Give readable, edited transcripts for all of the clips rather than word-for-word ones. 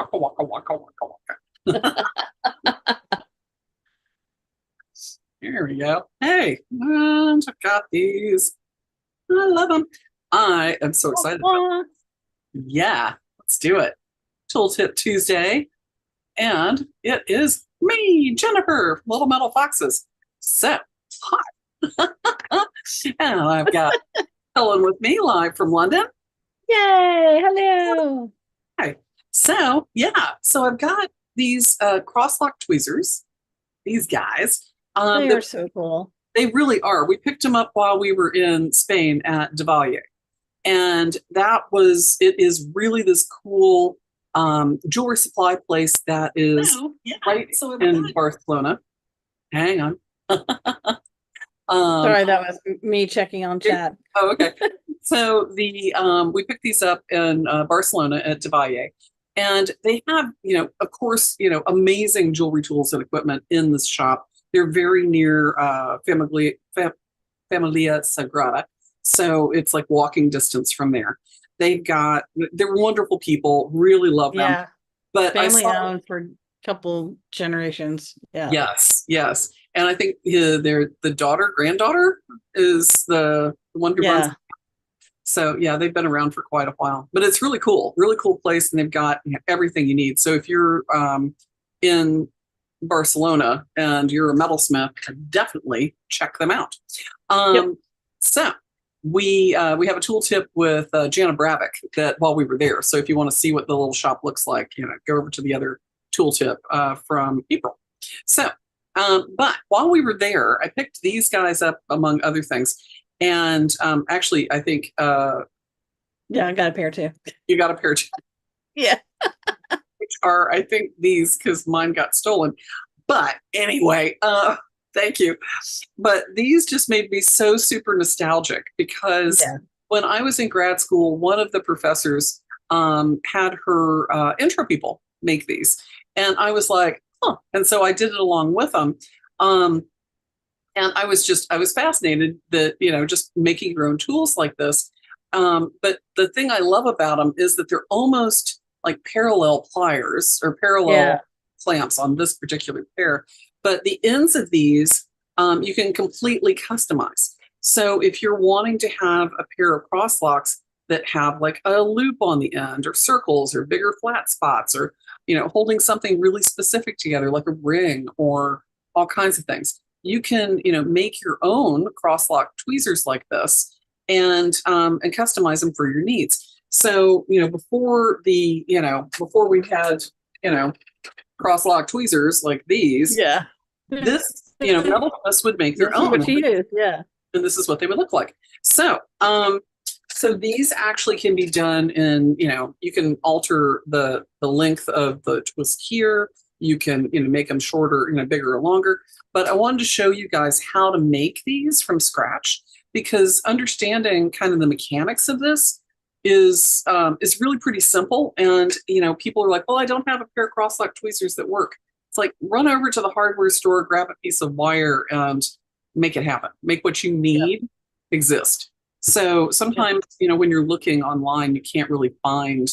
Waka, waka, waka, waka, waka. Here we go. Hey, and I've got these. I love them. I am so excited about Aw. it. Yeah, let's do it. Tooltip Tuesday. And it is me, Jennifer, from Little Metal Foxes. So, hi. And I've got Helen with me live from London. Yay! Hello. Hi. So, yeah, so I've got these crosslock tweezers, these guys. They are That so cool. they really are. We picked them up while we were in Spain at Devalle. And it is really this cool jewelry supply place that is Oh, yeah. right So in Barcelona. Hang on. sorry, that was me checking on chat. Oh, okay. So we picked these up in Barcelona at Devalle, and they have, of course, amazing jewelry tools and equipment in this shop. They're very near Familia Sagrada, so it's like walking distance from there. They're wonderful people, really love them. Yeah, But I family saw, owned for a couple generations. Yeah. yes, yes. And I think the granddaughter is the one who runs. Yeah. So yeah, they've been around for quite a while, but it's really cool place, and they've got everything you need. So if you're in Barcelona and you're a metalsmith, definitely check them out. Yep. So we have a tool tip with Jana Bravik that while we were there. So if you want to see what the little shop looks like, go over to the other tool tip from April. So, but while we were there, I picked these guys up among other things. And actually, I think Yeah, I got a pair too. you got a pair too, Yeah. which are, I think, these because mine got stolen. But anyway, thank you. But these just made me so super nostalgic because Yeah. when I was in grad school, one of the professors had her intro people make these. And I was like, huh. And so I did it along with them. And I was fascinated that, just making your own tools like this. But the thing I love about them is that they're almost like parallel pliers or Yeah. parallel clamps on this particular pair. But the ends of these, you can completely customize. So if you're wanting to have a pair of crosslocks that have like a loop on the end or circles or bigger flat spots or, holding something really specific together like a ring or all kinds of things, you can, make your own crosslock tweezers like this and customize them for your needs. So, before we had, crosslock tweezers like these, Yeah. this, metalists would make This their is own, what she is. Yeah. and this is what they would look like. So these actually can be done in, you can alter the length of the twist here. You can, make them shorter, bigger or longer. But I wanted to show you guys how to make these from scratch because understanding kind of the mechanics of this is really pretty simple. And people are like, well, I don't have a pair of crosslock tweezers that work. It's like run over to the hardware store, grab a piece of wire, and make it happen. Make what you need exist. So sometimes, when you're looking online, you can't really find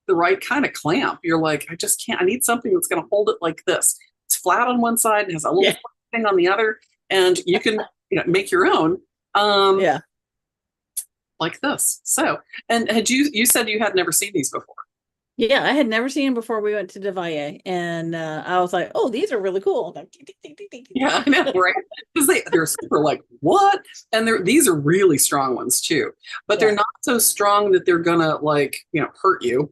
the right kind of clamp. You're like, I just can't. I need something that's going to hold it like this. It's flat on one side and has a little Yeah. thing on the other, and you can make your own Yeah. like this. So, and had you said you had never seen these before? Yeah, I had never seen them before we went to Devalle, and I was like, "Oh, these are really cool." Like, ding, ding, ding, ding, ding. Yeah, I know, right? Because they're super like what? And these are really strong ones too, but they're Yeah. not so strong that they're gonna like hurt you.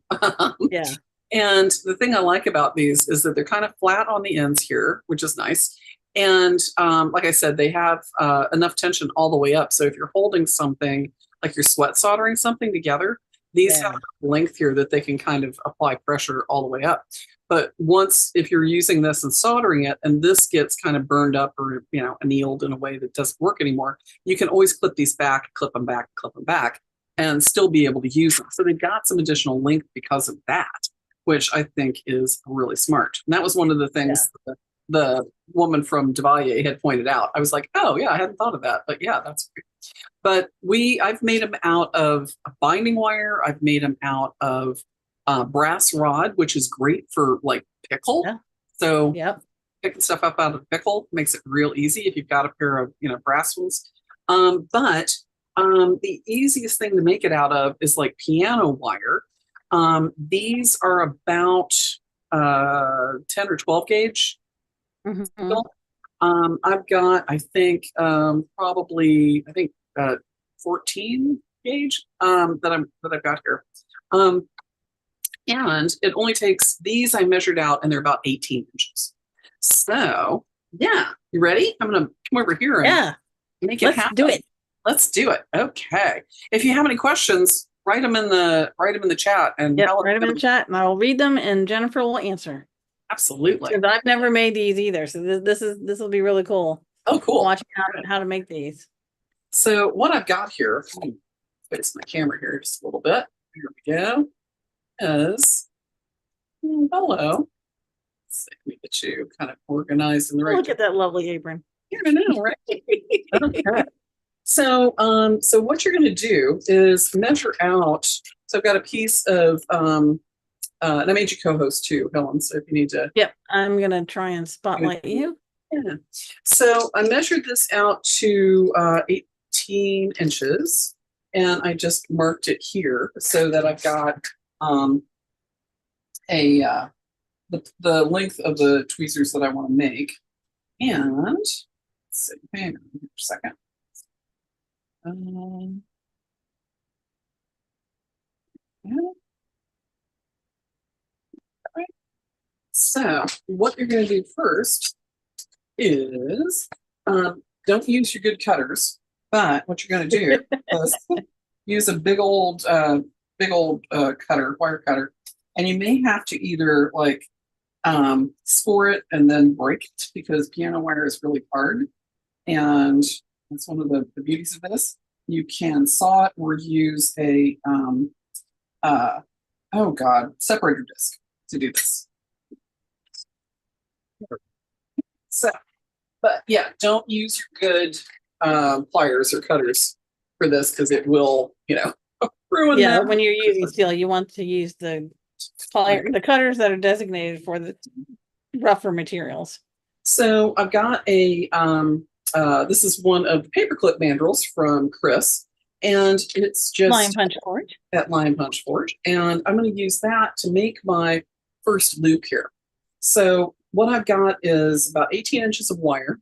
Yeah. And the thing I like about these is that they're kind of flat on the ends here, which is nice. And like I said, they have enough tension all the way up. So if you're holding something like you're sweat soldering something together, these have Yeah. a length here that they can kind of apply pressure all the way up. But if you're using this and soldering it, and this gets kind of burned up or annealed in a way that doesn't work anymore, you can always clip these back, clip them back, clip them back, and still be able to use them. So they've got some additional length because of that, which I think is really smart. And that was one of the Yeah. things the woman from Devalle had pointed out. I was like, oh yeah, I hadn't thought of that, but yeah, that's great. But I've made them out of binding wire. I've made them out of brass rod, which is great for like pickle. Yeah. So Yep. picking stuff up out of the pickle makes it real easy if you've got a pair of, brass ones. But the easiest thing to make it out of is like piano wire. These are about 10 or 12 gauge. Mhm. I've got, I think, probably, 14 gauge that I've got here. And it only takes these I measured out, and they're about 18 inches. So yeah, you ready? I'm gonna come over here and Yeah. make it Let's happen. do it. Let's do it. Okay. If you have any questions, write them in the chat and Yep. Write them in the chat, and I will read them, and Jennifer will answer. Absolutely. Because I've never made these either, so this will be really cool. Oh, cool. Watching how to make these. So what I've got here, fix my camera here just a little bit. Here we go. Is hello. Let's see, let me get you kind of organized in the right. Look at that lovely apron. Here I know, right? Okay. So what you're going to do is measure out. So I've got a piece of, and I made you co-host too, Helen. So if you need to. Yep, I'm gonna try and spotlight you. Yeah. So I measured this out to 18 inches, and I just marked it here so that I've got the length of the tweezers that I want to make. And let's see, hang on a second. Yeah. Right. So what you're going to do first is don't use your good cutters, but what you're going to do is use a big old cutter, wire cutter, and you may have to either like score it and then break it because piano wire is really hard, and that's one of the beauties of this. You can saw it or use a separator disc to do this. So, but yeah, don't use your good pliers or cutters for this because it will, ruin Yeah, them. when you're using steel, you want to use the cutters that are designated for the rougher materials. So I've got a this is one of the paperclip mandrels from Chris, and it's just Lion Punch Forge. At Lion Punch Forge, and I'm going to use that to make my first loop here. So what I've got is about 18 inches of wire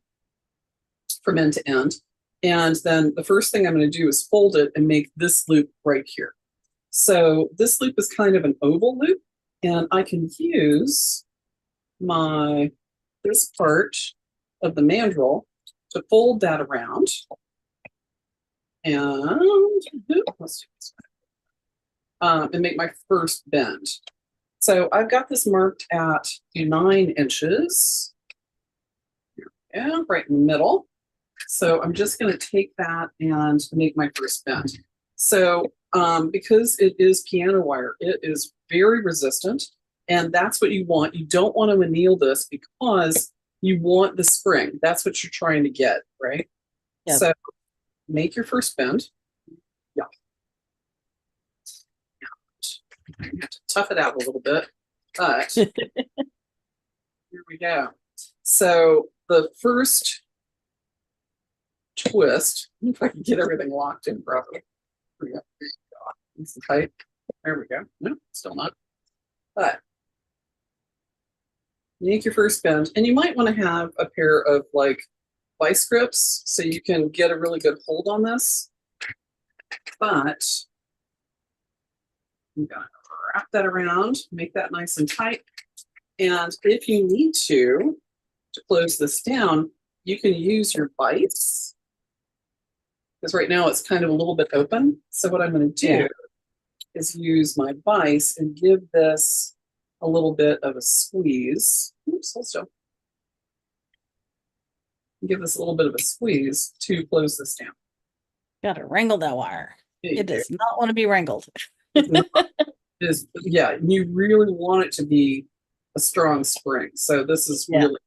from end to end, and then the first thing I'm going to do is fold it and make this loop right here. So this loop is kind of an oval loop, and I can use this part of the mandrel to fold that around. And let's do this. And make my first bend. So I've got this marked at 9 inches. Yeah, right in the middle. So I'm just going to take that and make my first bend. So because it is piano wire, it is very resistant, and that's what you want. You don't want to anneal this because you want the spring. That's what you're trying to get, right? Yep. So make your first bend. Yeah. You have to tough it out a little bit, but here we go. So the first twist, if I can get everything locked in properly. There we go. Nice and tight. There we go. No, still not. But make your first bend, and you might want to have a pair of like vice grips so you can get a really good hold on this. But I'm gonna wrap that around, make that nice and tight. And if you need to close this down, you can use your vice, because right now it's kind of a little bit open. So what I'm going to do is use my vice and give this a little bit of a squeeze. Oops, hold still. Give this a little bit of a squeeze to close this down. Got to wrangle that wire. It does not want to be wrangled. Yeah, you really want it to be a strong spring. So this is really.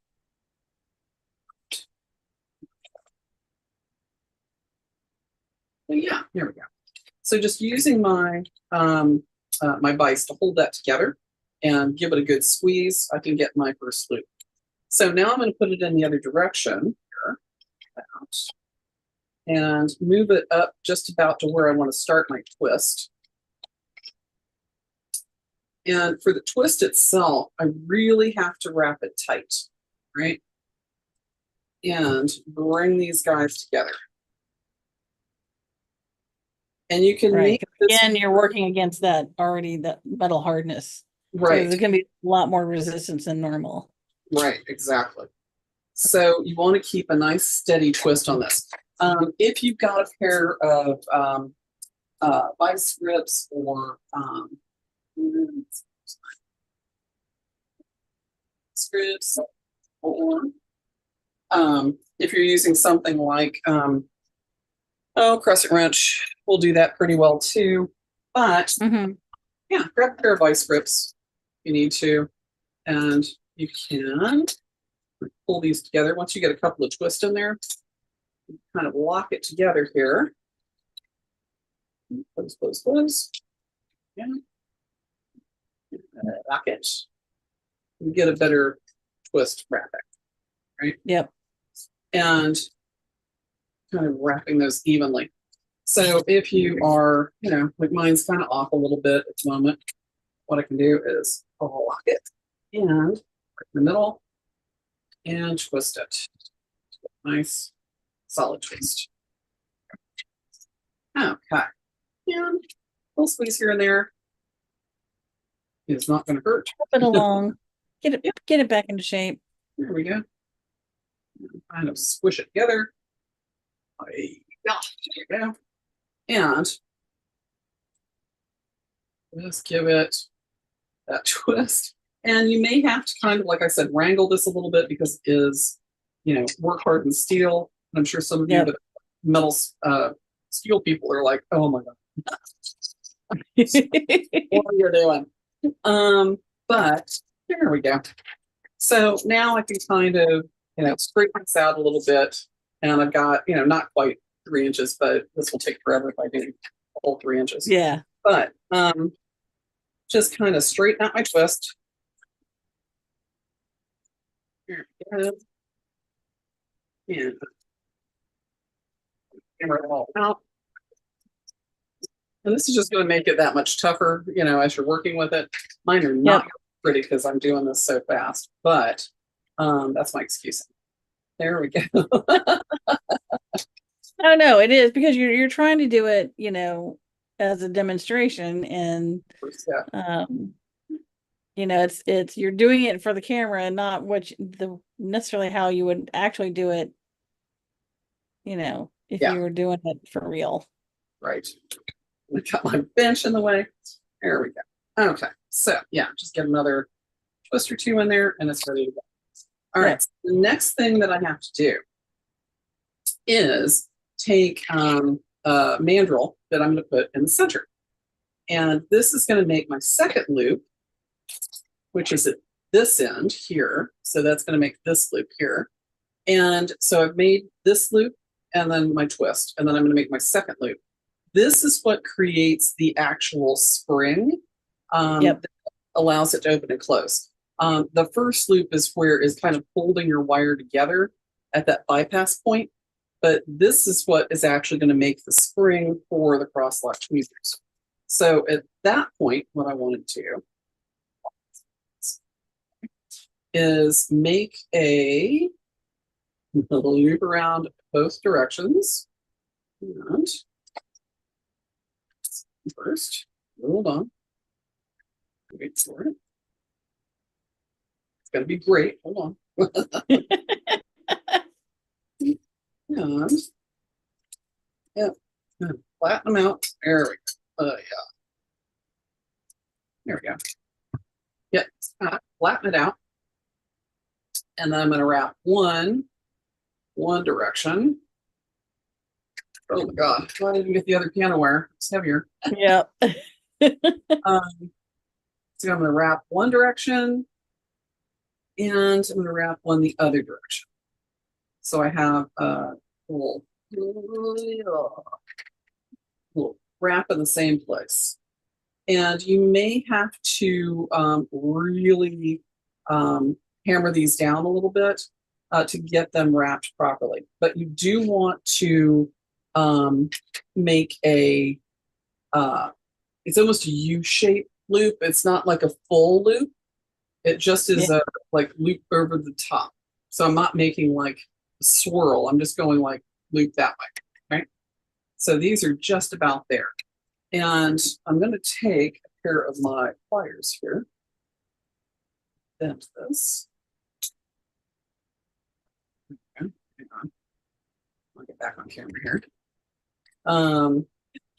Yeah, here we go. So just using my my vise to hold that together and give it a good squeeze. I can get my first loop. So now I'm going to put it in the other direction here, and move it up just about to where I want to start my twist. And for the twist itself, I really have to wrap it tight, right? And bring these guys together. And you can make this. Again, you're working against that metal hardness. Right. So there's going to be a lot more resistance than normal. Right, exactly. So you want to keep a nice steady twist on this. If you've got a pair of vice grips or grips, or if you're using something like crescent wrench, will do that pretty well too. But yeah, grab a pair of vice grips if you need to, and you can pull these together. Once you get a couple of twists in there, you kind of lock it together here. Close. Yeah. Lock it. You get a better twist wrapping, right? Yep. And kind of wrapping those evenly. So if you are, like mine's kind of off a little bit at the moment, what I can do is I'll lock it and right in the middle and twist it. Nice solid twist. Okay. And little squeeze here and there. It's not going to hurt. Put it along. Get it back into shape. There we go. Kind of squish it together. There you go. And just give it that twist. And you may have to kind of, like I said, wrangle this a little bit because it is, work hardened steel. I'm sure some of you that metal steel people are like, oh my God. What are you doing? But there we go. So now I can kind of, straighten this out a little bit. And I've got, not quite 3 inches, but this will take forever if I do a whole 3 inches. Yeah. But just kind of straighten out my twist. There we go. And hammer it all out. And this is just going to make it that much tougher, as you're working with it. Mine are not pretty because I'm doing this so fast, but that's my excuse. There we go. No, it is because you're trying to do it, as a demonstration, and it's you're doing it for the camera and not necessarily how you would actually do it, if you were doing it for real. Right. I got my bench in the way. There we go. Okay. So yeah, just get another twist or two in there and it's ready to go. All right. So the next thing that I have to do is take a mandrel that I'm going to put in the center. And this is going to make my second loop, which is at this end here. So that's going to make this loop here. And so I've made this loop and then my twist, and then I'm going to make my second loop. This is what creates the actual spring that allows it to open and close. The first loop is kind of holding your wire together at that bypass point. But this is what is actually going to make the spring for the cross-lock tweezers. So at that point, what I want to do is make a loop around both directions. And first, hold on. Wait for it. It's going to be great. Hold on. And flatten them out. There we go. There we go. Flatten it out. And then I'm going to wrap one direction. Oh my God. I didn't get the other piano wire. It's heavier. Yep. So I'm going to wrap one direction and I'm going to wrap one the other direction. So I have a little wrap in the same place. And you may have to really hammer these down a little bit to get them wrapped properly. But you do want to make a, it's almost a U-shaped loop. It's not like a full loop. It just is Yeah. a like loop over the top. So I'm not making like a swirl. I'm just going like loop that way, right? So these are just about there. And I'm going to take a pair of my pliers here, bend this. Okay, hang on. I'll get back on camera here.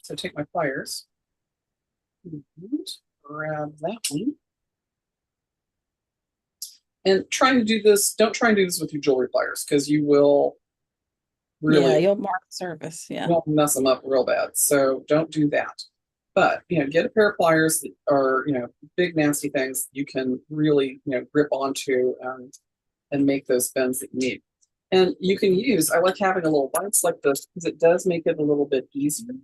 So take my pliers and grab that one. And try to do this, don't try and do this with your jewelry pliers because you will really You'll mark the surface. Yeah. you'll mess them up real bad. So don't do that. But get a pair of pliers that are big nasty things you can really grip onto and make those bends that you need. And you can use, I like having a little vise like this because it does make it a little bit easier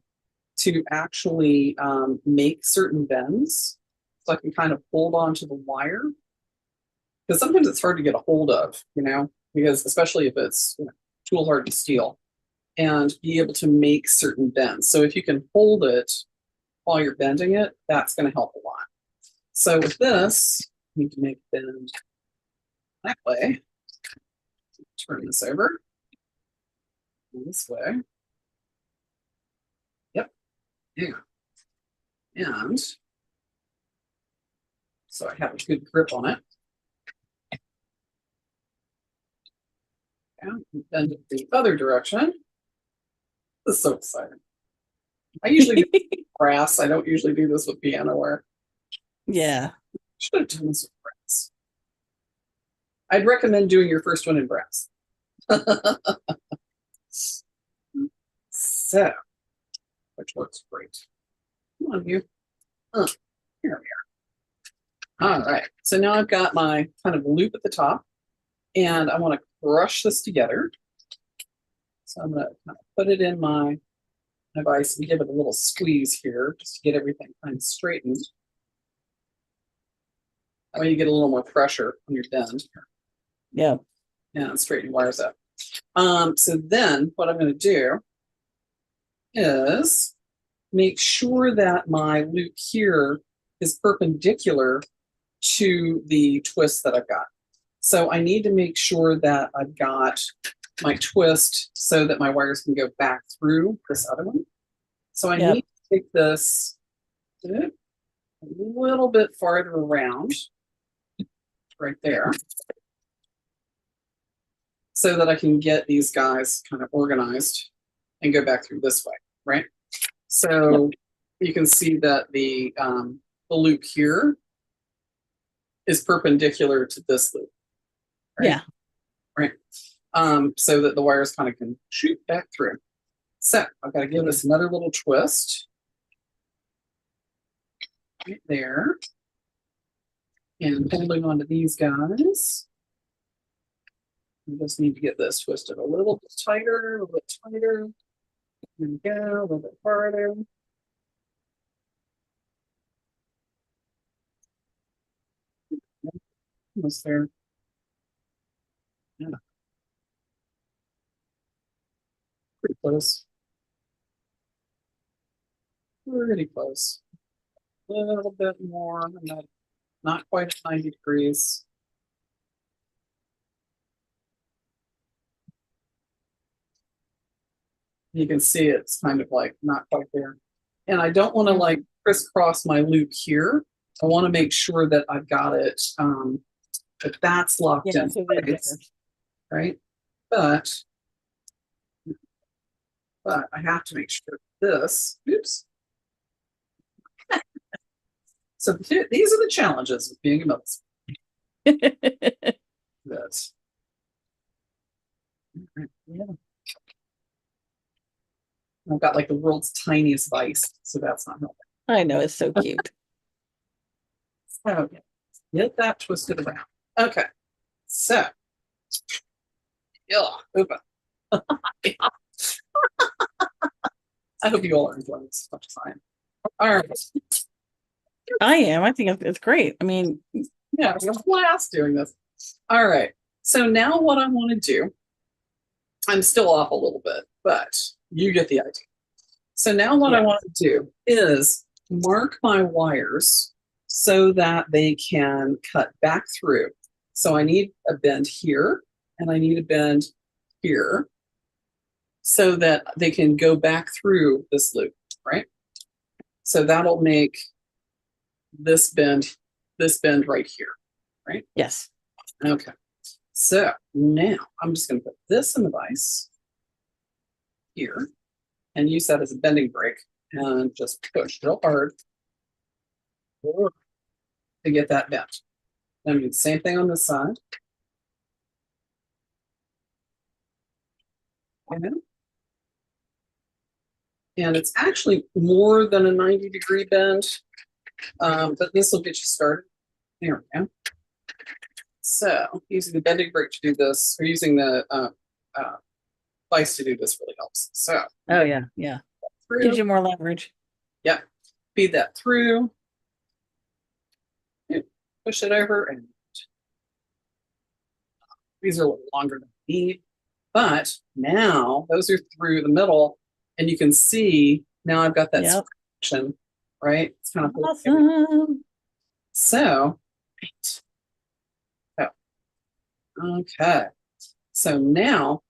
to actually make certain bends. So I can kind of hold on to the wire. Because sometimes it's hard to get a hold of, because especially if it's tool hardened steel, and be able to make certain bends. So if you can hold it while you're bending it, that's going to help a lot. So with this, you need to make a bend that way. Turn this over this way. Yep. Yeah. And so I have a good grip on it. And bend it the other direction. This is so exciting. I usually do brass. I don't usually do this with piano wire. Yeah. Should have done this with brass. I'd recommend doing your first one in brass. So, which works great. Come on, you. Here we are. All right. So now I've got my kind of loop at the top, and I want to brush this together. So I'm going to kind of put it in my vise and give it a little squeeze here just to get everything kind of straightened. That way you get a little more pressure on your bend. Yeah. And straighten wires up. So then what I'm going to do is make sure that my loop here is perpendicular to the twist that I've got. So I need to make sure that I've got my twist so that my wires can go back through this other one. So I need to take this a little bit farther around right there so that I can get these guys kind of organized and go back through this way, right? So you can see that the loop here is perpendicular to this loop. Right? Yeah. Right. So that the wires kind of can shoot back through. So I've got to give this another little twist right there. And holding on to these guys. We just need to get this twisted a little bit tighter, a little bit tighter. There we go, a little bit farther. Almost there. Yeah. Pretty close. Pretty close. A little bit more, not quite at 90 degrees. You can see it's kind of like not quite there. And I don't want to like crisscross my loop here. I want to make sure that I've got it, that that's locked in place, right? But I have to make sure this, oops. So these are the challenges of being a military. This. Yeah. I've got like the world's tiniest vise, so that's not helping. I know, it's so cute. Okay, get that twisted around. Okay, so, open. I hope you all are enjoying this as much as I am. All right. I am. I think it's great. I mean, Yeah, it's a blast doing this. All right. So now what I want to do, I'm still off a little bit, but you get the idea. So now what I yeah. want to do is mark my wires so that they can cut back through. So I need a bend here and I need a bend here so that they can go back through this loop, right? So that'll make this bend right here, right? Yes. Okay. So now I'm just going to put this in the vise here and use that as a bending brake and just push real hard to get that bent. Then do the same thing on this side. And it's actually more than a 90-degree bend, but this will get you started. There we go. So using the bending brake to do this, or using the vise to do this really helps. So Oh yeah, yeah. Gives you more leverage. Yeah, feed that through. Push it over, and these are a little longer than I need. But now those are through the middle, and you can see now I've got that section, right? It's kind of awesome. So, right. Oh, okay. So now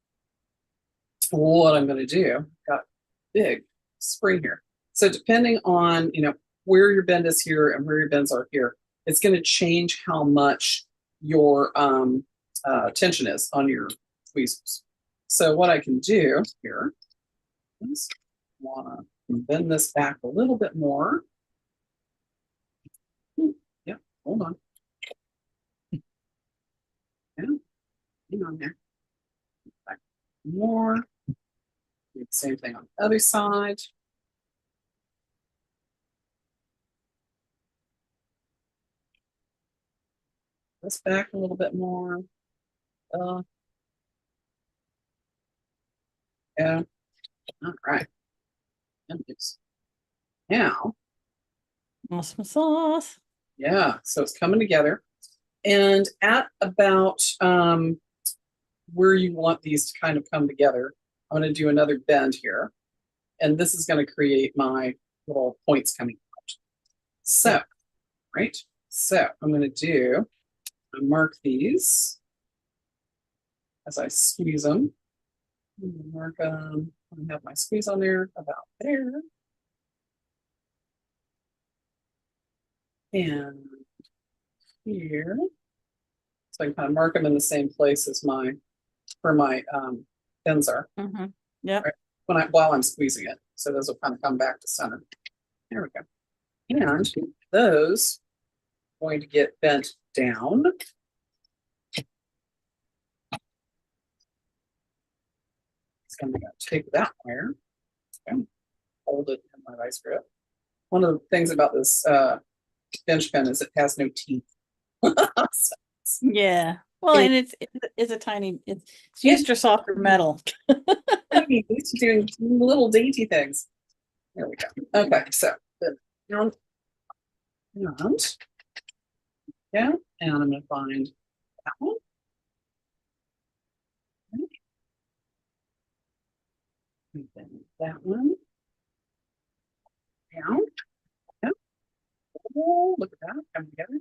what I'm going to do, I've got a big spring here. So depending on, where your bend is here and where your bends are here, it's going to change how much your tension is on your tweezers. So what I can do here is want to bend this back a little bit more. Yeah, hold on. Yeah, hang on there. Back more. Do the same thing on the other side. This back a little bit more. Yeah. All right. Now, awesome sauce. Yeah, so it's coming together. And at about where you want these to kind of come together, I'm going to do another bend here. And this is going to create my little points coming out. So, right. So I'm going to mark these as I squeeze them. Mark them. I have my squeeze on there about there. And here. So I can kind of mark them in the same place as where my bends are. Mm-hmm. Yeah. Right? While I'm squeezing it. So those will kind of come back to center. There we go. And those are going to get bent down. It's going to take that wire and hold it in my vice grip. One of the things about this bench pen is it has no teeth. Yeah. Well, and it's a tiny. It's used for softer metal. It's doing little dainty things. There we go. Okay, so and yeah, and I'm going to find that one. And then that one. Down. Yeah. Oh, look at that coming together.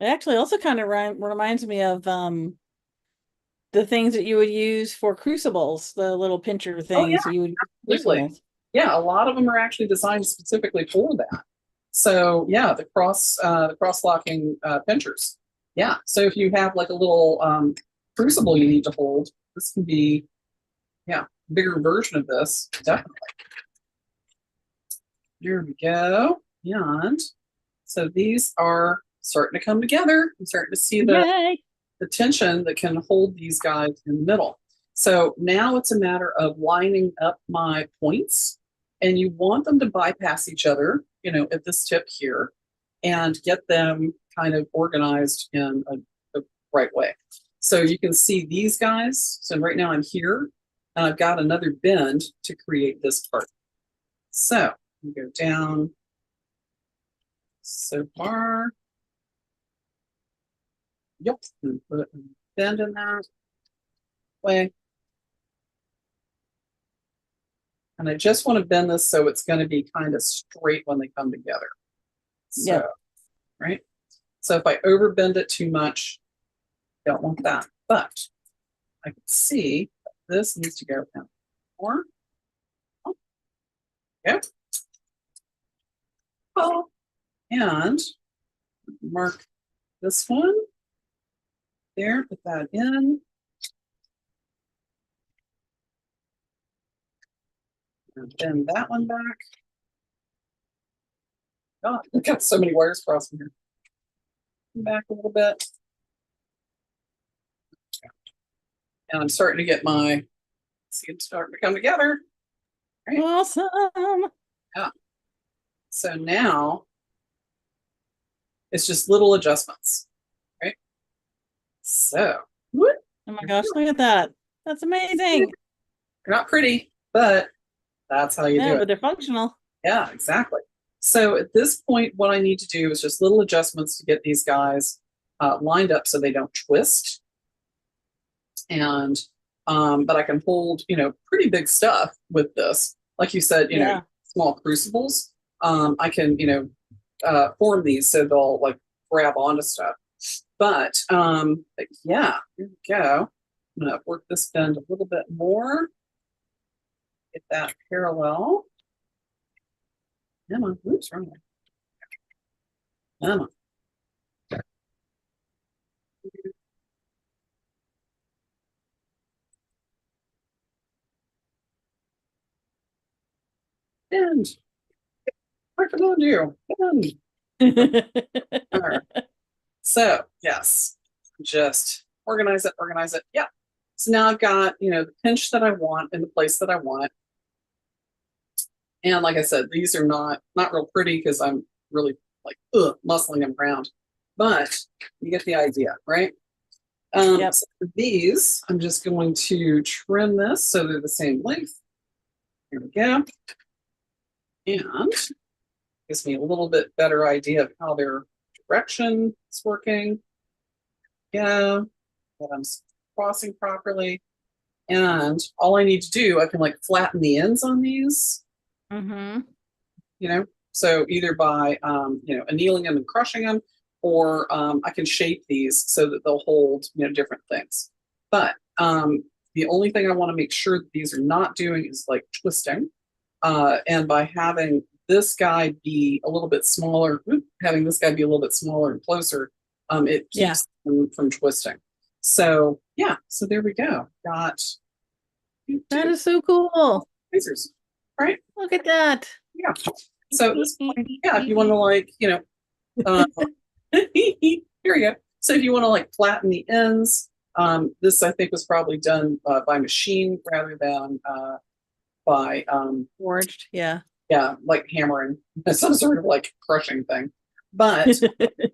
It actually also kind of reminds me of the things that you would use for crucibles, the little pincher things you would use for crucibles. Yeah, a lot of them are actually designed specifically for that. So yeah, the cross-locking pinchers. Yeah, so if you have like a little crucible you need to hold, this can be, a bigger version of this, definitely. There we go. And so these are starting to come together. I'm starting to see the tension that can hold these guys in the middle. So now it's a matter of lining up my points, and you want them to bypass each other, at this tip here, and get them kind of organized in the right way. So you can see these guys. So right now I'm here, and I've got another bend to create this part. So we go down so far. Yep, and put a bend in that way. And I just want to bend this so it's going to be kind of straight when they come together. So, Yep. right. So if I overbend it too much, don't want that. But I can see that this needs to go down more. Oh, yep. Oh, and mark this one there, put that in. And bend that one back. God, I've got so many wires crossing here. Back a little bit. And I'm starting to get my, see it starting to come together. Right? Awesome. Yeah. So now it's just little adjustments, right? So, Oh my gosh, look at that. That's amazing. They're not pretty, but that's how you do Yeah, it. but they're functional. Yeah, exactly. So at this point, what I need to do is just little adjustments to get these guys lined up so they don't twist. And, but I can hold, pretty big stuff with this. Like you said, small crucibles. I can, form these so they'll like grab onto stuff. But yeah, here we go. I'm gonna work this bend a little bit more. Get that parallel. Come on, oops, wrong way. Come on. Bend. What can I do? Bend. All right. So yes, just organize it, organize it. Yeah. So now I've got, the pinch that I want in the place that I want it. And like I said, these are not real pretty because I'm really like muscling them around. But you get the idea, right? Yep. So for these, I'm just going to trim this so they're the same length. Here we go. And gives me a little bit better idea of how their direction is working. Yeah, that I'm crossing properly. And all I need to do, I can like flatten the ends on these. Mm-hmm. So either by annealing them and crushing them, or I can shape these so that they'll hold different things. But the only thing I want to make sure that these are not doing is like twisting. And by having this guy be a little bit smaller, having this guy be a little bit smaller and closer, it keeps them from twisting. So yeah, so there we go. Got that is so cool. Tweezers, right? Look at that. Yeah. So at this point, yeah, if you want to like, here we go. So if you want to like flatten the ends, this I think was probably done by machine rather than by Forged, yeah, like hammering, some sort of like crushing thing. But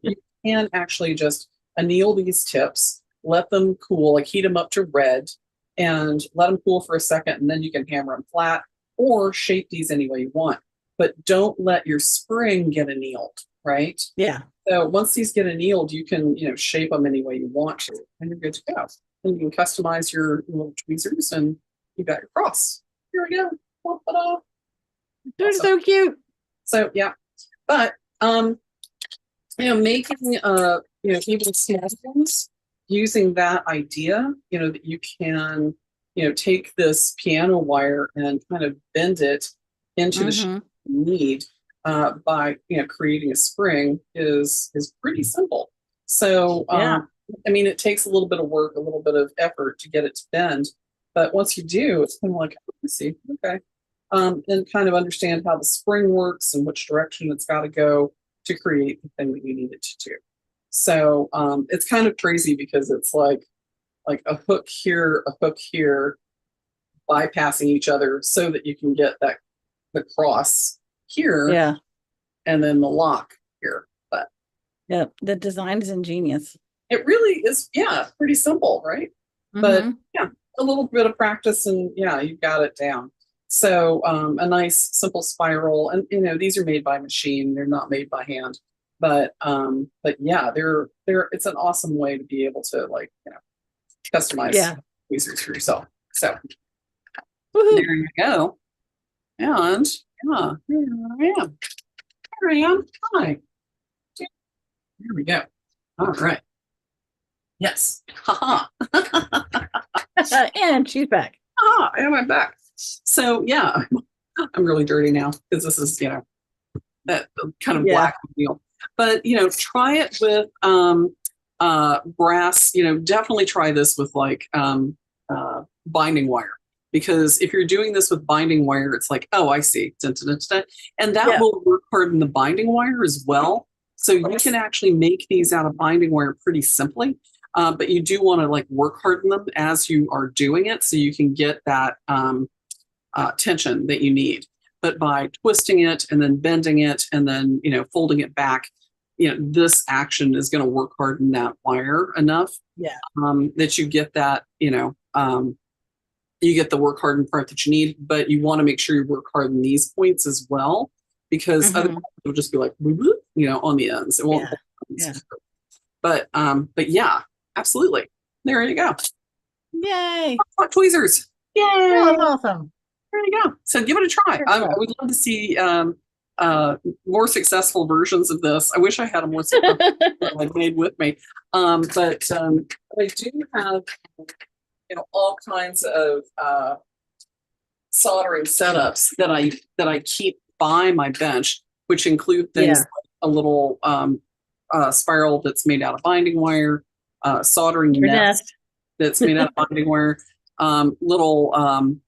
you can actually just anneal these tips, let them cool, like heat them up to red, and let them cool for a second, and then you can hammer them flat or shape these any way you want. But don't let your spring get annealed, right? Yeah. So once these get annealed, you can shape them any way you want to, and you're good to go. And you can customize your little tweezers, and you got your cross. Here we go. Ta-da. They're so cute. So yeah, but making even small things using that idea, that you can take this piano wire and kind of bend it into the shape you need by creating a spring is pretty simple. So it takes a little bit of work, a little bit of effort to get it to bend, but once you do, it's kind of like, oh, let's see, okay. And kind of understand how the spring works and which direction it's got to go to create the thing that you need it to do. So it's kind of crazy because it's like a hook here, bypassing each other so that you can get the cross here, and then the lock here. But yeah, the design is ingenious. It really is, pretty simple, right? But yeah, a little bit of practice and yeah, you've got it down. So a nice simple spiral, and these are made by machine; they're not made by hand. But yeah, they're it's an awesome way to be able to like customize tweezers for yourself. So Woohoo. there you go. And yeah, here I am. Here I am. Hi. There we go. All right. Yes. Haha. And she's back. Ah, and I'm back. So yeah, I'm really dirty now because this is, that kind of black deal. But try it with brass, definitely try this with like binding wire. Because if you're doing this with binding wire, it's like, oh, I see. Dun, dun, dun, dun. And that will work harden the binding wire as well. So you can actually make these out of binding wire pretty simply. But you do want to like work harden them as you are doing it so you can get that tension that you need. But by twisting it and then bending it and then, folding it back, this action is going to work harden that wire enough that you get that, you get the work hardened part that you need, but you want to make sure you work harden these points as well, because otherwise it'll just be like, on the ends. It won't. Yeah. But yeah, absolutely. There you go. Yay. Hot tweezers. Yay. Oh, that's awesome. There you go. So give it a try. I would love to see more successful versions of this. I wish I had a more successful like made with me. But I do have all kinds of soldering setups that I keep by my bench, which include things like a little spiral that's made out of binding wire, soldering nest that's made out of binding wire, little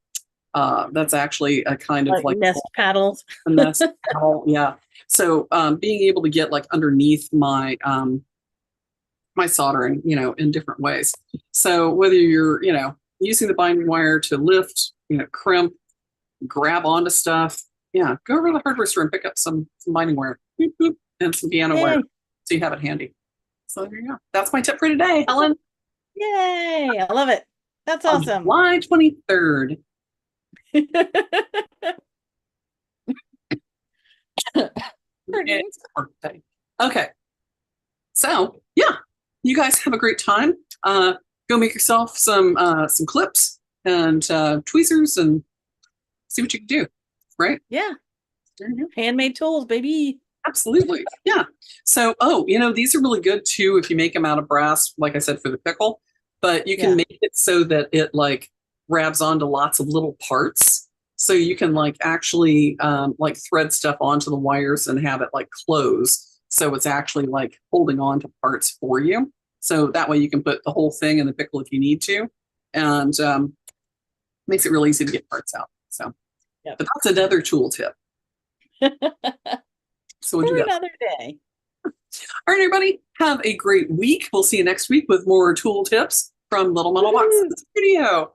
that's actually a kind of like nest paddles. A nest paddle, yeah. So being able to get like underneath my my soldering, in different ways. So whether you're, using the binding wire to lift, crimp, grab onto stuff, go over to the hardware store and pick up some binding wire, boop, boop, and some piano wire, so you have it handy. So there you go. That's my tip for today, Helen. Yay! I love it. That's awesome. July 23rd. Okay. So yeah, you guys have a great time. Go make yourself some clips and tweezers and see what you can do. Right? Yeah. Handmade tools, baby. Absolutely. Yeah. So, these are really good too if you make them out of brass, like I said, for the pickle, but you can make it so that it like grabs onto lots of little parts. So you can like actually like thread stuff onto the wires and have it like close. So it's actually like holding on to parts for you. So that way you can put the whole thing in the pickle if you need to, and makes it really easy to get parts out. So, but that's another tool tip. So we'll do that another day. All right, everybody, have a great week. We'll see you next week with more tool tips from Little Metal Box Studio.